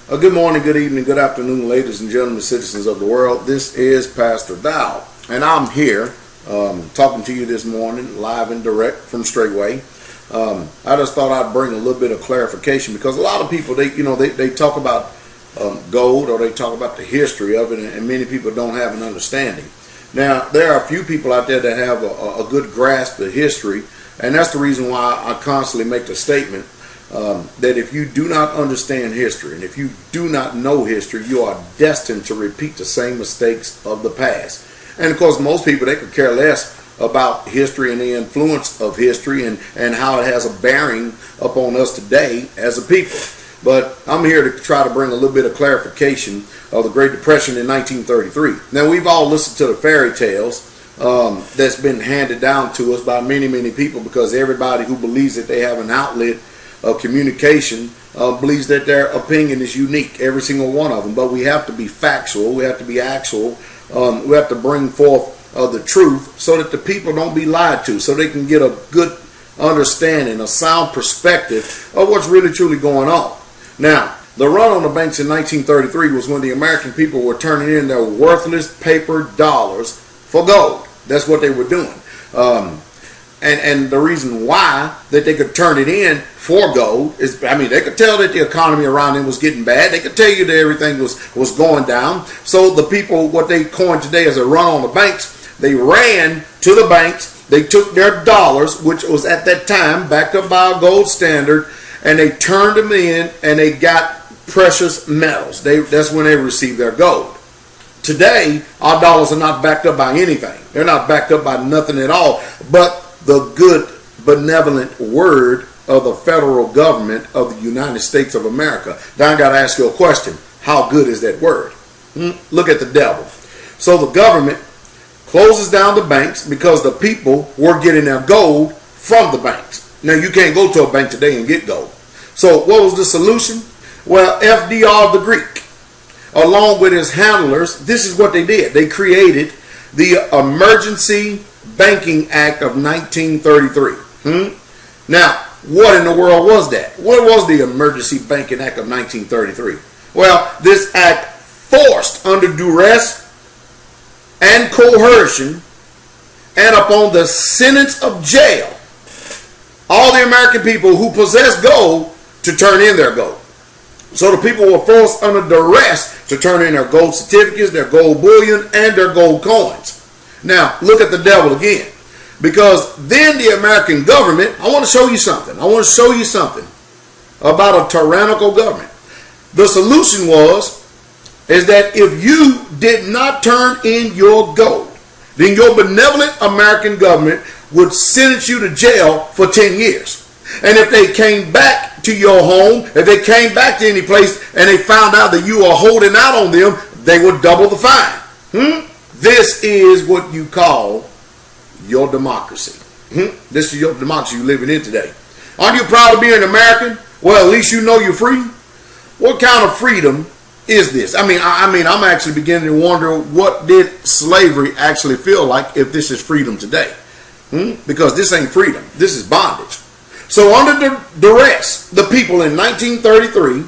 Good morning, good evening, good afternoon, ladies and gentlemen, citizens of the world. This is Pastor Dow, and I'm here talking to you this morning, live and direct from Straightway. I just thought I'd bring a little bit of clarification because a lot of people, they talk about gold, or they talk about the history of it, and many people don't have an understanding. Now, there are a few people out there that have a good grasp of history, and that's the reason why I constantly make the statement that if you do not understand history, and if you do not know history, you are destined to repeat the same mistakes of the past. And of course, most people, they could care less about history and the influence of history and how it has a bearing upon us today as a people. But I'm here to try to bring a little bit of clarification of the Great Depression in 1933. Now, we've all listened to the fairy tales that's been handed down to us by many, many people, because everybody who believes that they have an outlet of communication believes that their opinion is unique, every single one of them. But we have to be factual, we have to be actual, we have to bring forth the truth so that the people don't be lied to, so they can get a good understanding, a sound perspective of what's really truly going on. Now, the run on the banks in 1933 was when the American people were turning in their worthless paper dollars for gold. That's what they were doing. And the reason why that they could turn it in for gold is, they could tell that the economy around them was getting bad. They could tell you that everything was going down. So the people, what they coined today as a run on the banks, they ran to the banks. They took their dollars, which was at that time backed up by a gold standard, and they turned them in, and they got precious metals. That's when they received their gold. Today, our dollars are not backed up by anything. They're not backed up by nothing at all but the good, benevolent word of the federal government of the United States of America. Now I got to ask you a question. How good is that word? Look at the devil. So the government closes down the banks because the people were getting their gold from the banks. Now you can't go to a bank today and get gold. So what was the solution? Well, FDR the Greek, along with his handlers, this is what they did. They created the Emergency Banking Act of 1933. Now, what in the world was that? What was the Emergency Banking Act of 1933? Well, this act forced, under duress and coercion and upon the sentence of jail, all the American people who possessed gold to turn in their gold. So the people were forced under duress to turn in their gold certificates, their gold bullion, and their gold coins. Now, look at the devil again. Because then the American government, I want to show you something. I want to show you something about a tyrannical government. The solution is that if you did not turn in your gold, then your benevolent American government would sentence you to jail for 10 years. And if they came back to your home, if they came back to any place and they found out that you are holding out on them, they would double the fine. This is what you call your democracy. This is your democracy you're living in today. Aren't you proud to be an American? Well, at least you know you're free. What kind of freedom is this? I'm actually beginning to wonder, what did slavery actually feel like if this is freedom today? Because this ain't freedom. This is bondage. So under duress, the people in 1933,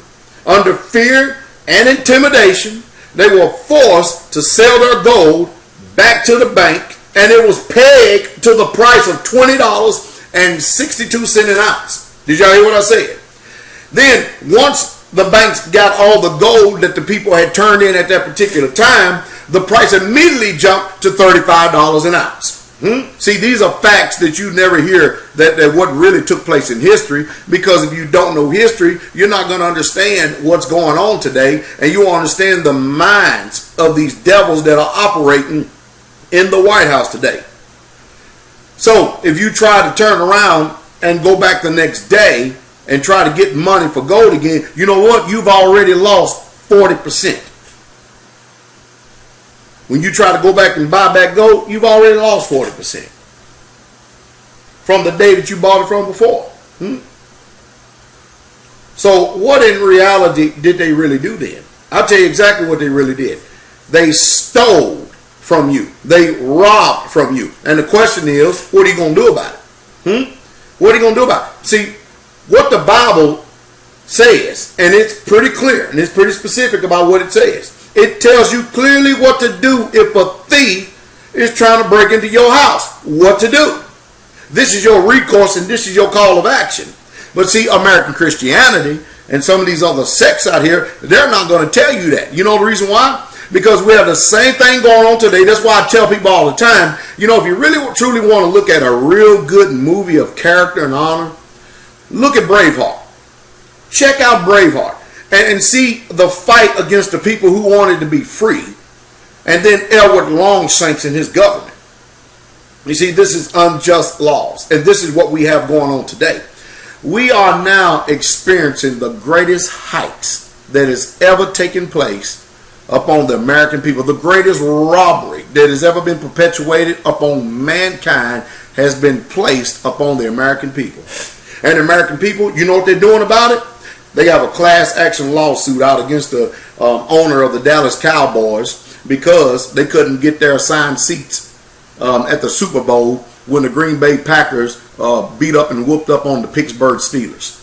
under fear and intimidation, they were forced to sell their gold back to the bank, and it was pegged to the price of $20.62 an ounce. Did y'all hear what I said? Then, once the banks got all the gold that the people had turned in at that particular time, the price immediately jumped to $35 an ounce. See, these are facts that you never hear that what really took place in history, because if you don't know history, you're not going to understand what's going on today, and you won't understand the minds of these devils that are operating in the White House today. So if you try to turn around and go back the next day and try to get money for gold again, you know what? You've already lost 40%. When you try to go back and buy back gold, you've already lost 40% from the day that you bought it from before. So what in reality did they really do then? I'll tell you exactly what they really did. They stole from you. They robbed from you. And the question is, what are you going to do about it? What are you going to do about it? See, what the Bible says, and it's pretty clear and it's pretty specific about what it says. It tells you clearly what to do if a thief is trying to break into your house. What to do. This is your recourse and this is your call of action. But see, American Christianity and some of these other sects out here, they're not going to tell you that. You know the reason why? Because we have the same thing going on today. That's why I tell people all the time, you know, if you really truly want to look at a real good movie of character and honor, look at Braveheart. Check out Braveheart and see the fight against the people who wanted to be free, and then Edward Longshanks and his government. You see, this is unjust laws, and this is what we have going on today. We are now experiencing the greatest heights that has ever taken place upon the American people. The greatest robbery that has ever been perpetuated upon mankind has been placed upon the American people. And the American people, you know what they're doing about it? They have a class action lawsuit out against the owner of the Dallas Cowboys because they couldn't get their assigned seats at the Super Bowl when the Green Bay Packers beat up and whooped up on the Pittsburgh Steelers.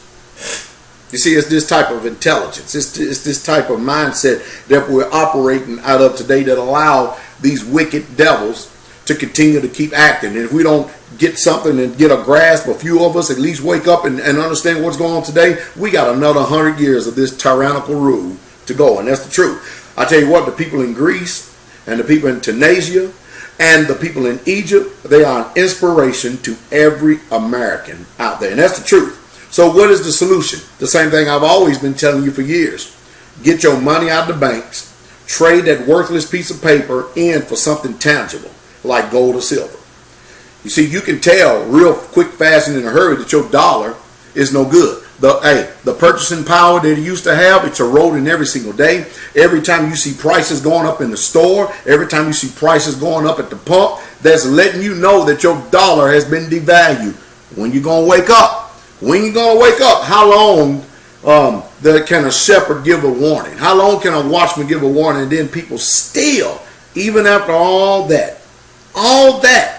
You see, it's this type of intelligence. It's this type of mindset that we're operating out of today that allow these wicked devils to continue to keep acting. And if we don't get something and get a grasp, a few of us at least wake up and understand what's going on today, we got another 100 years of this tyrannical rule to go. And that's the truth. I tell you what, the people in Greece and the people in Tunisia and the people in Egypt, they are an inspiration to every American out there. And that's the truth. So what is the solution? The same thing I've always been telling you for years. Get your money out of the banks. Trade that worthless piece of paper in for something tangible, like gold or silver. You see, you can tell real quick, fast, and in a hurry that your dollar is no good. The purchasing power that it used to have, it's eroding every single day. Every time you see prices going up in the store, every time you see prices going up at the pump, that's letting you know that your dollar has been devalued. When you going to wake up? When you going to wake up? How long can a shepherd give a warning? How long can a watchman give a warning? And then people still, even after all that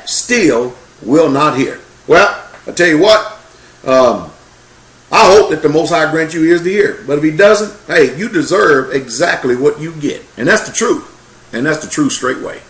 still will not hear. Well, I tell you what, I hope that the Most High grant you ears to hear. But if he doesn't, hey, you deserve exactly what you get. And that's the truth. And that's the truth straight way.